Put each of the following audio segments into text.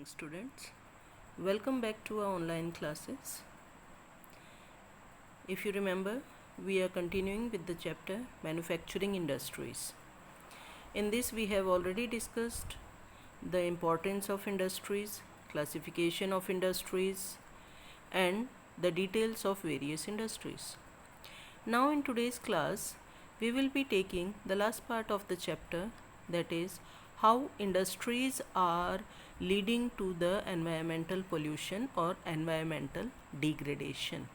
morning, students. Welcome back to our online classes. If you remember, we are continuing with the chapter Manufacturing Industries. In this, we have already discussed the importance of industries, classification of industries, and the details of various industries. Now, in today's class, we will be taking the last part of the chapter, that is, how industries are leading to the environmental pollution or environmental degradation.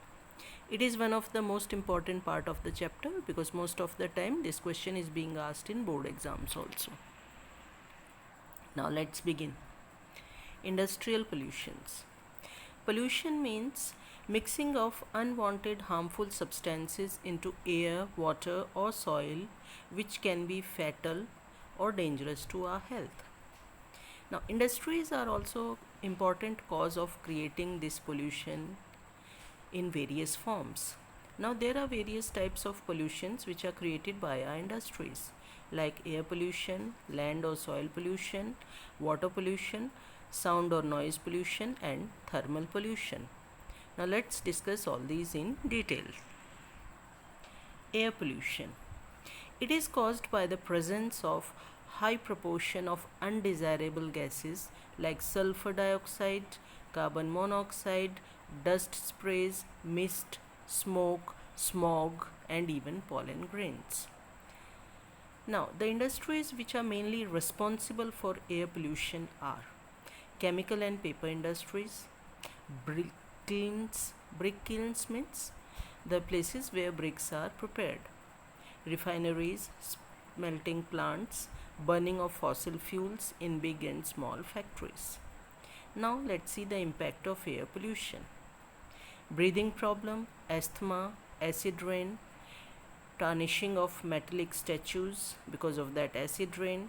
It is one of the most important part of the chapter because most of the time this question is being asked in board exams also. Now let's begin. Industrial pollutions. Pollution means mixing of unwanted harmful substances into air, water or soil which can be fatal or dangerous to our health. Now industries are also important cause of creating this pollution in various forms. Now there are various types of pollutions which are created by our industries like air pollution, land or soil pollution, water pollution, sound or noise pollution and thermal pollution. Now let's discuss all these in detail. Air pollution. It is caused by the presence of high proportion of undesirable gases like sulfur dioxide, carbon monoxide, dust sprays, mist, smoke, smog and even pollen grains. Now, the industries which are mainly responsible for air pollution are chemical and paper industries, brick kilns means the places where bricks are prepared, refineries, smelting plants, burning of fossil fuels in big and small factories. Now let's see the impact of air pollution. Breathing problem, asthma, acid rain, tarnishing of metallic statues because of that acid rain,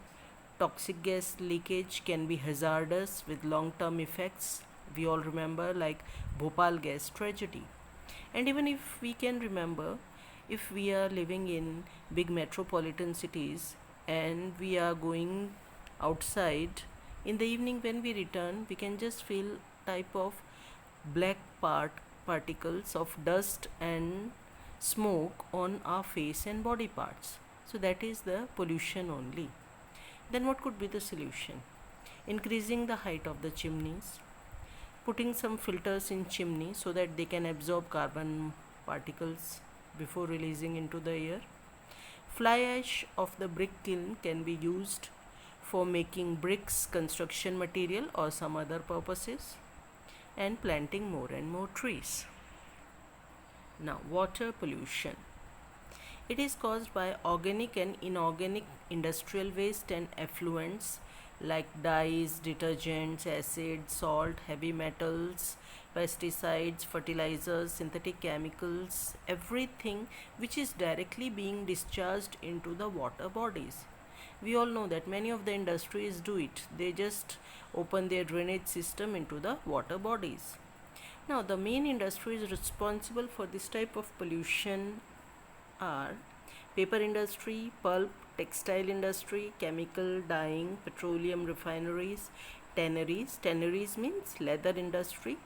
toxic gas leakage can be hazardous with long-term effects. We all remember like Bhopal gas tragedy. And even if we can remember, if we are living in big metropolitan cities and we are going outside, in the evening when we return, we can just feel type of black particles of dust and smoke on our face and body parts. So that is the pollution only. Then what could be the solution? Increasing the height of the chimneys, putting some filters in chimney so that they can absorb carbon particles before releasing into the air. Fly ash of the brick kiln can be used for making bricks, construction material or some other purposes, and planting more and more trees. Now, water pollution. It is caused by organic and inorganic industrial waste and effluents like dyes, detergents, acids, salt, heavy metals, pesticides, fertilizers, synthetic chemicals, everything which is directly being discharged into the water bodies. We all know that many of the industries do it. They just open their drainage system into the water bodies. Now, the main industries responsible for this type of pollution are paper industry, pulp, textile industry, chemical, dyeing, petroleum refineries, tanneries. Tanneries means leather industry,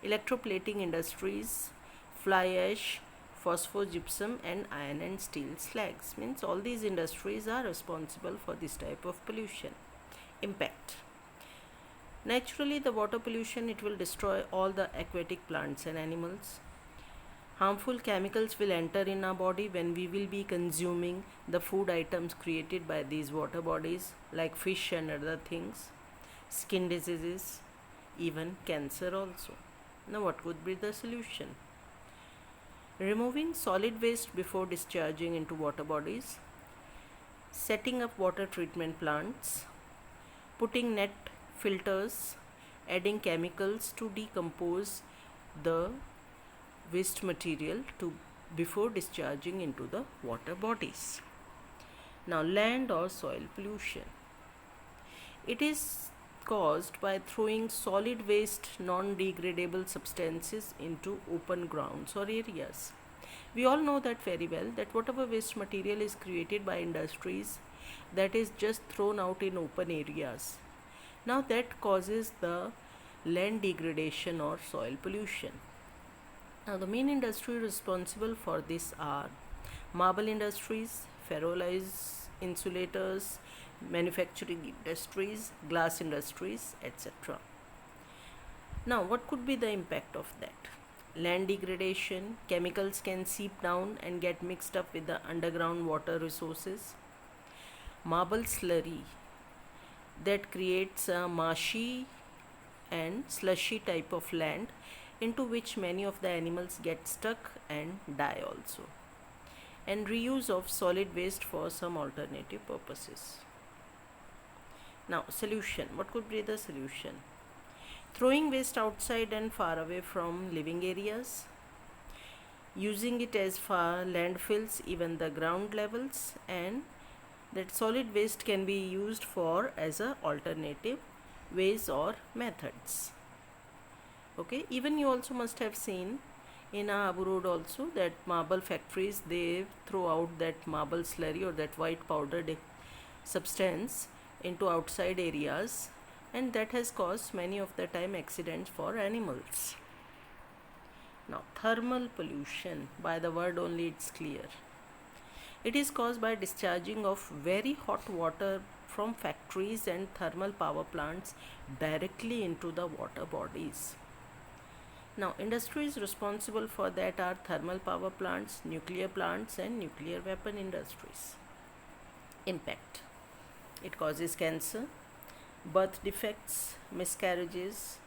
electroplating industries, fly ash, phosphogypsum and iron and steel slags. Means all these industries are responsible for this type of pollution. Impact. Naturally, the water pollution, it will destroy all the aquatic plants and animals. Harmful chemicals will enter in our body when we will be consuming the food items created by these water bodies like fish and other things, skin diseases, even cancer also. Now what could be the solution? Removing solid waste before discharging into water bodies, setting up water treatment plants, putting net filters, adding chemicals to decompose the waste material before discharging into the water bodies. Now, land or soil pollution. It is caused by throwing solid waste, non-degradable substances into open grounds or areas. We all know that very well, that whatever waste material is created by industries, that is just thrown out in open areas. Now that causes the land degradation or soil pollution. Now the main industry responsible for this are marble industries, ferroalloys, insulators, manufacturing industries, glass industries, etc. Now, what could be the impact of that? Land degradation, chemicals can seep down and get mixed up with the underground water resources. Marble slurry that creates a marshy and slushy type of land into which many of the animals get stuck and die also. And reuse of solid waste for some alternative purposes. Now, solution. What could be the solution? Throwing waste outside and far away from living areas, using it as far landfills, even the ground levels, and that solid waste can be used for as a alternative ways or methods. Okay, even you also must have seen in Abu Road also that marble factories, they throw out that marble slurry or that white powdered substance into outside areas, and that has caused many of the time accidents for animals. Now, thermal pollution, by the word only it's clear. It is caused by discharging of very hot water from factories and thermal power plants directly into the water bodies. Now, industries responsible for that are thermal power plants, nuclear plants, and nuclear weapon industries. Impact. It causes cancer, birth defects, miscarriages.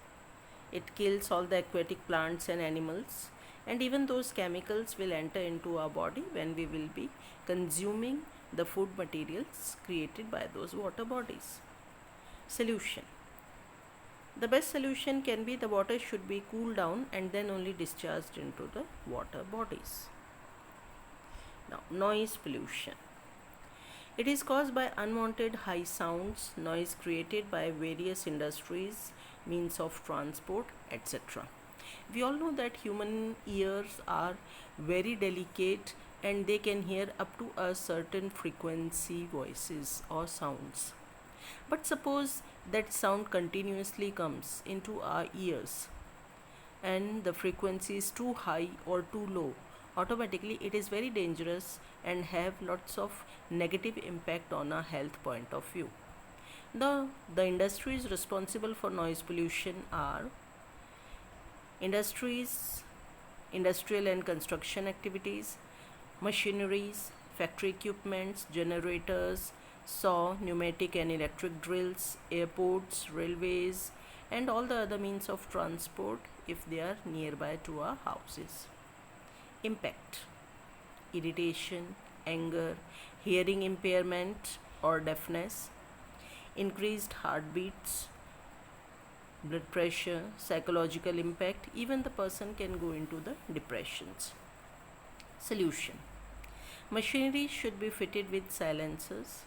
It kills all the aquatic plants and animals, and even those chemicals will enter into our body when we will be consuming the food materials created by those water bodies. Solution. The best solution can be the water should be cooled down and then only discharged into the water bodies. Now, noise pollution. It is caused by unwanted high sounds, noise created by various industries, means of transport, etc. We all know that human ears are very delicate and they can hear up to a certain frequency voices or sounds. But suppose that sound continuously comes into our ears and the frequency is too high or too low, automatically it is very dangerous and have lots of negative impact on our health point of view. The industries responsible for noise pollution are industries, industrial and construction activities, machineries, factory equipments, generators, saw, pneumatic and electric drills, airports, railways, and all the other means of transport if they are nearby to our houses. Impact. Irritation, anger, hearing impairment or deafness, increased heartbeats, blood pressure, psychological impact, even the person can go into the depressions. Solution. Machinery should be fitted with silencers,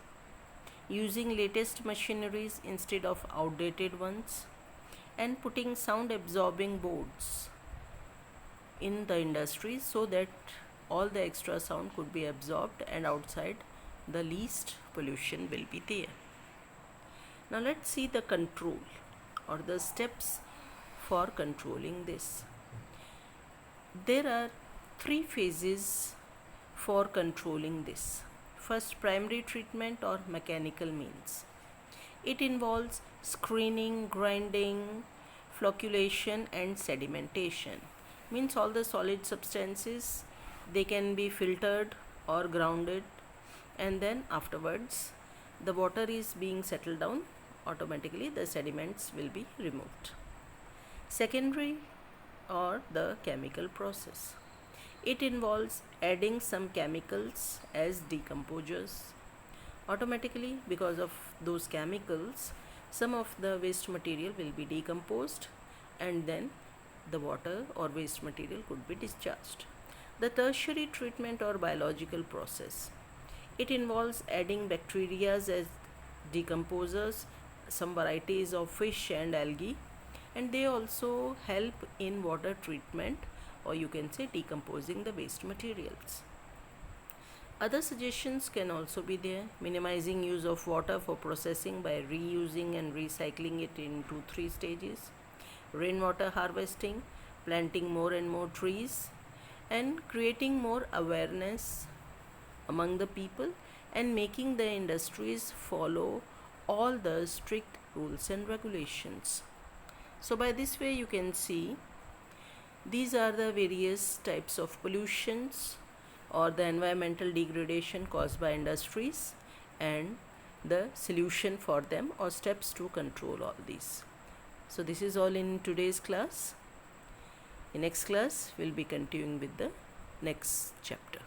using latest machineries instead of outdated ones, and putting sound absorbing boards in the industry so that all the extra sound could be absorbed and outside the least pollution will be there. Now let's see the control or the steps for controlling this. There are 3 phases for controlling this. First, primary treatment or mechanical means. It involves screening, grinding, flocculation and sedimentation. Means all the solid substances, they can be filtered or grounded, and then afterwards the water is being settled down, automatically the sediments will be removed. Secondary or the chemical process. It involves adding some chemicals as decomposers. Automatically, because of those chemicals, some of the waste material will be decomposed and then the water or waste material could be discharged. The tertiary treatment or biological process. It involves adding bacteria as decomposers, some varieties of fish and algae, and they also help in water treatment, or you can say decomposing the waste materials. Other suggestions can also be there: minimizing use of water for processing by reusing and recycling it into 3 stages, rainwater harvesting, planting more and more trees, and creating more awareness among the people and making the industries follow all the strict rules and regulations. So by this way you can see these are the various types of pollutions or the environmental degradation caused by industries and the solution for them or steps to control all these. So this is all in today's class. In next class we'll be continuing with the next chapter.